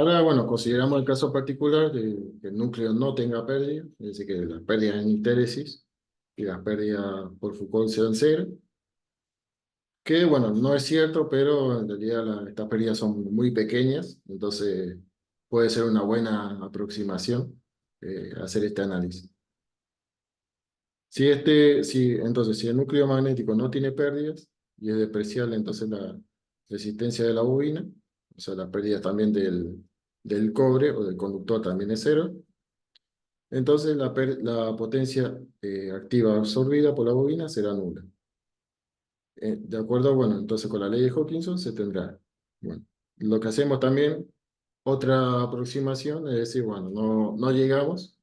Ahora, bueno, consideramos el caso particular de que el núcleo no tenga pérdida, es decir, que las pérdidas en histéresis y las pérdidas por Foucault sean cero, que bueno, no es cierto, pero en realidad estas pérdidas son muy pequeñas, entonces puede ser una buena aproximación hacer este análisis. Entonces, si el núcleo magnético no tiene pérdidas y es despreciable, entonces la resistencia de la bobina, o sea, las pérdidas también del cobre o del conductor también es cero. Entonces la potencia activa absorbida por la bobina será nula. De acuerdo, bueno, entonces con la ley de Hawkinson se tendrá. Bueno, lo que hacemos también, otra aproximación, es decir, bueno, no llegamos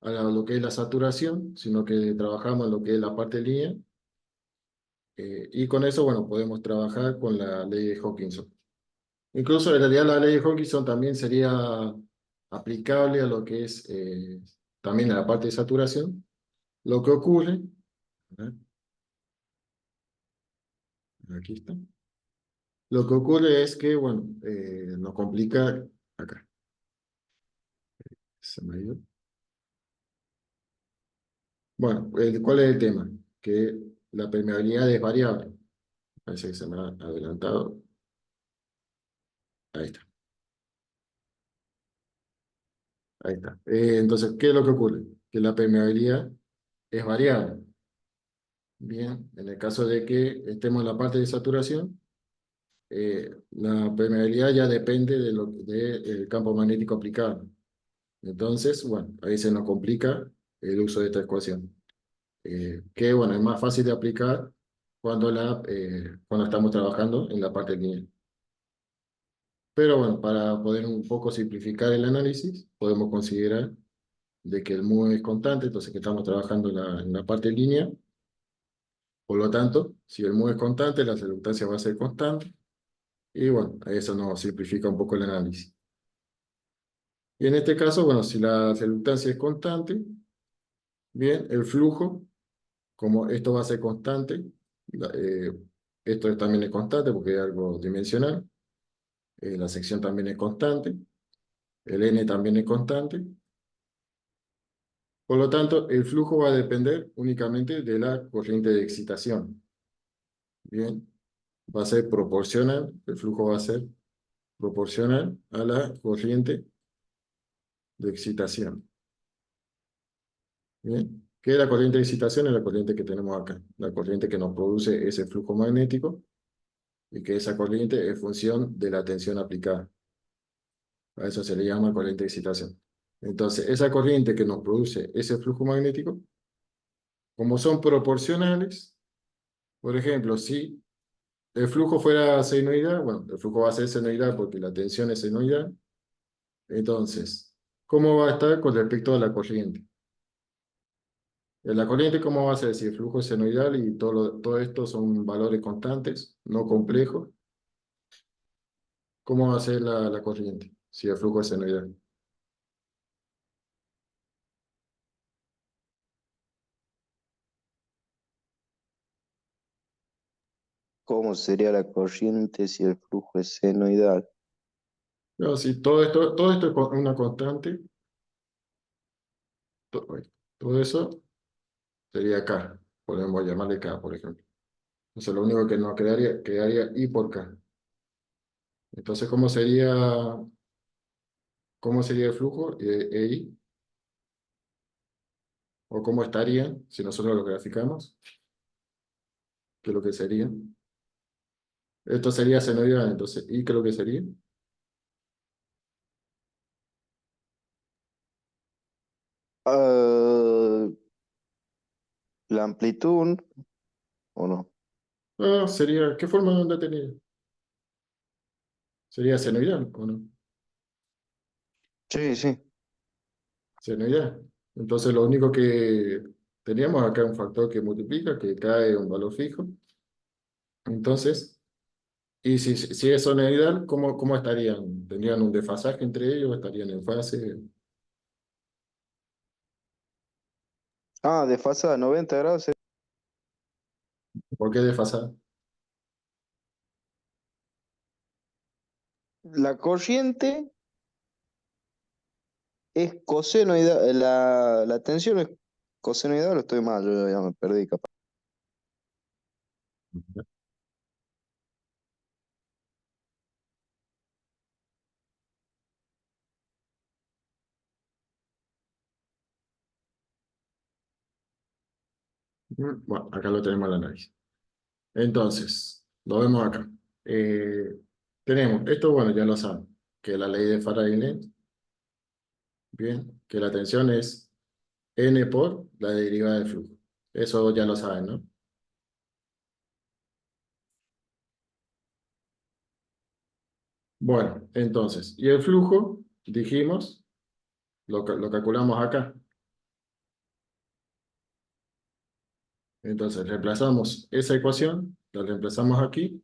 a lo que es la saturación, sino que trabajamos en lo que es la parte lineal, y con eso, bueno, podemos trabajar con la ley de Hawkinson. Incluso en realidad la ley de Hawkinson también sería aplicable a lo que es también a la parte de saturación. Lo que ocurre, ¿verdad? Aquí está. Lo que ocurre es que, bueno, nos complica acá. Se me ha ido. Bueno, ¿cuál es el tema? Que la permeabilidad es variable. Parece que se me ha adelantado. Ahí está, ahí está. Entonces, ¿qué es lo que ocurre? Que la permeabilidad es variable. Bien, en el caso de que estemos en la parte de saturación, la permeabilidad ya depende del campo magnético aplicado. Entonces, bueno, ahí se nos complica el uso de esta ecuación. Que bueno, es más fácil de aplicar cuando estamos trabajando en la parte lineal. Pero bueno, para poder un poco simplificar el análisis, podemos considerar de que el mu es constante, entonces que estamos trabajando en la parte lineal. Por lo tanto, si el mu es constante, la reluctancia va a ser constante. Y bueno, eso nos simplifica un poco el análisis. Y en este caso, bueno, si la reluctancia es constante, bien, el flujo, como esto va a ser constante, la- eh, esto también es constante porque es algo dimensional, la sección también es constante, el n también es constante, por lo tanto, el flujo va a depender únicamente de la corriente de excitación, bien, va a ser proporcional, el flujo va a ser proporcional a la corriente de excitación. Bien, que la corriente de excitación es la corriente que tenemos acá, la corriente que nos produce ese flujo magnético y que esa corriente es función de la tensión aplicada. A eso se le llama corriente de excitación. Entonces, esa corriente que nos produce ese flujo magnético, como son proporcionales, por ejemplo, si el flujo fuera senoidal, bueno, el flujo va a ser senoidal porque la tensión es senoidal, entonces, ¿cómo va a estar con respecto a la corriente? La corriente, ¿cómo va a ser? Si el flujo es senoidal y todo esto son valores constantes, no complejos, ¿cómo va a ser la corriente si el flujo es senoidal? ¿Cómo sería la corriente si el flujo es senoidal? No, si todo esto es una constante, oye, todo eso sería K, podemos llamarle K, por ejemplo. Entonces lo único que nos quedaría I por K. Entonces, ¿cómo sería el flujo? EI, o cómo estaría si nosotros lo graficamos, ¿qué es lo que sería? Esto sería senoidal, entonces, ¿y qué es lo que sería? Ah, ¿la amplitud o no? Ah, ¿qué forma de onda tenía? ¿Sería senoidal o no? Sí, sí. Senoidal. Entonces, lo único que teníamos acá es un factor que multiplica, que cae un valor fijo. Entonces, y si es senoidal, ¿cómo estarían? ¿Tendrían un desfasaje entre ellos? ¿Estarían en fase? Ah, desfasada 90 grados. ¿Por qué desfasada? La corriente. Es cosenoidal, la tensión es cosenoidal o estoy mal, yo ya me perdí capaz. Bueno, acá lo tenemos el análisis. Entonces, lo vemos acá. Tenemos, esto bueno, ya lo saben, que la ley de Faraday-Lenz, bien, que la tensión es n por la derivada del flujo. Eso ya lo saben, ¿no? Bueno, entonces, y el flujo, dijimos, lo calculamos acá. Entonces, reemplazamos esa ecuación, la reemplazamos aquí,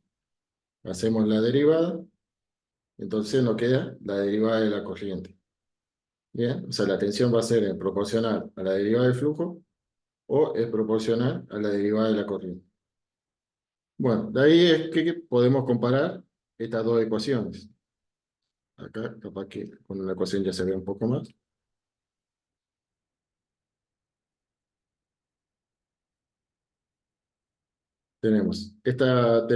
hacemos la derivada, entonces nos queda la derivada de la corriente. Bien, o sea, la tensión va a ser proporcional a la derivada del flujo o es proporcional a la derivada de la corriente. Bueno, de ahí es que podemos comparar estas dos ecuaciones. Acá, capaz que con una ecuación ya se ve un poco más. Tenemos esta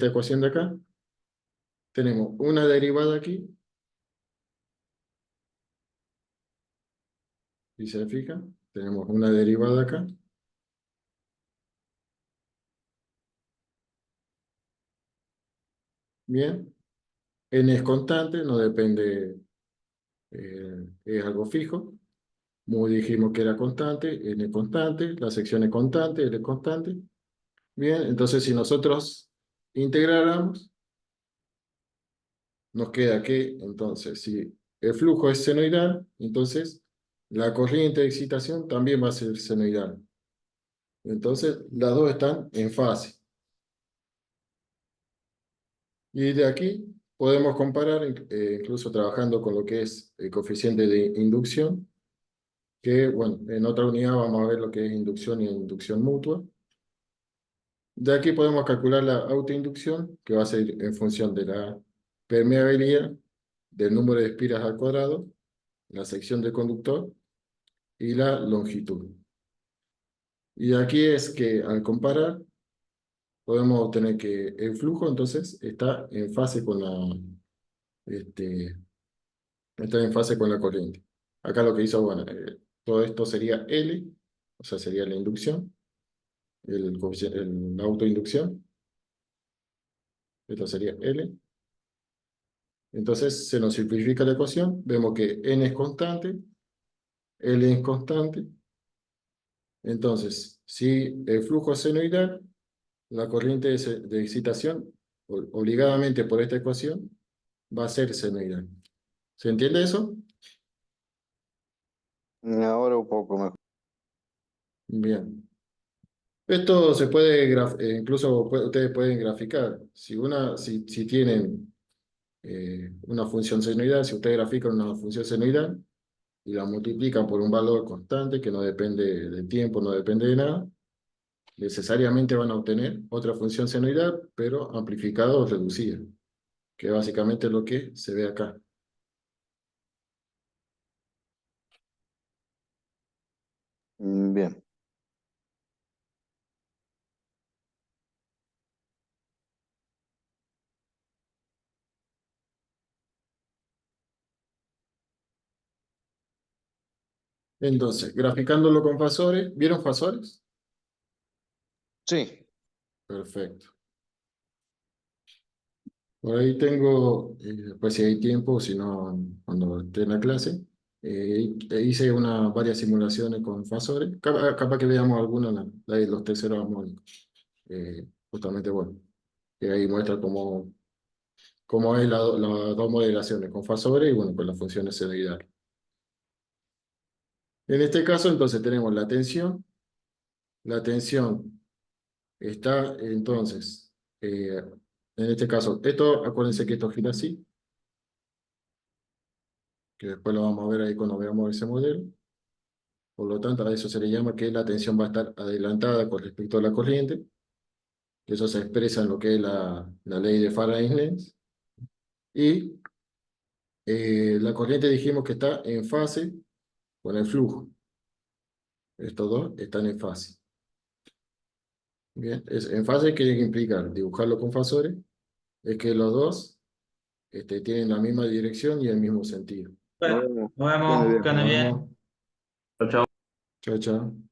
ecuación de acá, tenemos una derivada aquí, si se fijan, tenemos una derivada acá, bien, n es constante, no depende, es algo fijo, mu dijimos que era constante, n es constante, la sección es constante, l es constante, bien, entonces si nosotros integráramos, nos queda que, entonces, si el flujo es senoidal, entonces la corriente de excitación también va a ser senoidal. Entonces, las dos están en fase. Y de aquí podemos comparar, incluso trabajando con lo que es el coeficiente de inducción, que, bueno, en otra unidad vamos a ver lo que es inducción y inducción mutua. De aquí podemos calcular la autoinducción, que va a ser en función de la permeabilidad, del número de espiras al cuadrado, la sección del conductor y la longitud. Y de aquí es que al comparar podemos obtener que el flujo entonces este, está en fase con la corriente. Acá lo que hizo, bueno, todo esto sería L, o sea, sería la inducción, la autoinducción, esto sería L. Entonces se nos simplifica la ecuación, vemos que N es constante, L es constante. Entonces, si el flujo es senoidal, la corriente de excitación, obligadamente por esta ecuación, va a ser senoidal. ¿Se entiende eso? Ahora un poco mejor. Bien. Esto se puede, incluso ustedes pueden graficar. Si tienen una función senoidal, si ustedes grafican una función senoidal y la multiplican por un valor constante que no depende del tiempo, no depende de nada, necesariamente van a obtener otra función senoidal, pero amplificada o reducida, que básicamente es lo que se ve acá. Bien. Entonces, graficándolo con fasores, ¿vieron fasores? Sí, Perfecto. Por ahí tengo, pues si hay tiempo, si no, cuando esté en la clase, hice varias simulaciones con fasores. Capaz que veamos alguna, la de los terceros armónicos. Justamente, bueno, que ahí muestra cómo es las dos modelaciones, con fasores y bueno, con las funciones senoidales. En este caso, entonces, tenemos la tensión. La tensión está, entonces, en este caso, acuérdense que esto gira así, que después lo vamos a ver ahí cuando veamos ese modelo. Por lo tanto, a eso se le llama que la tensión va a estar adelantada con respecto a la corriente, que eso se expresa en lo que es la ley de Faraday-Lenz. Y La corriente dijimos que está en fase con el flujo. Estos dos están en fase. Bien, en fase, ¿qué implica? Dibujarlo con fasores, es que los dos tienen la misma dirección y el mismo sentido. Nos Bueno, vemos. nos Que ande vemos, bien. que ande Nos bien. vemos. Chau, chau. Chao, chao.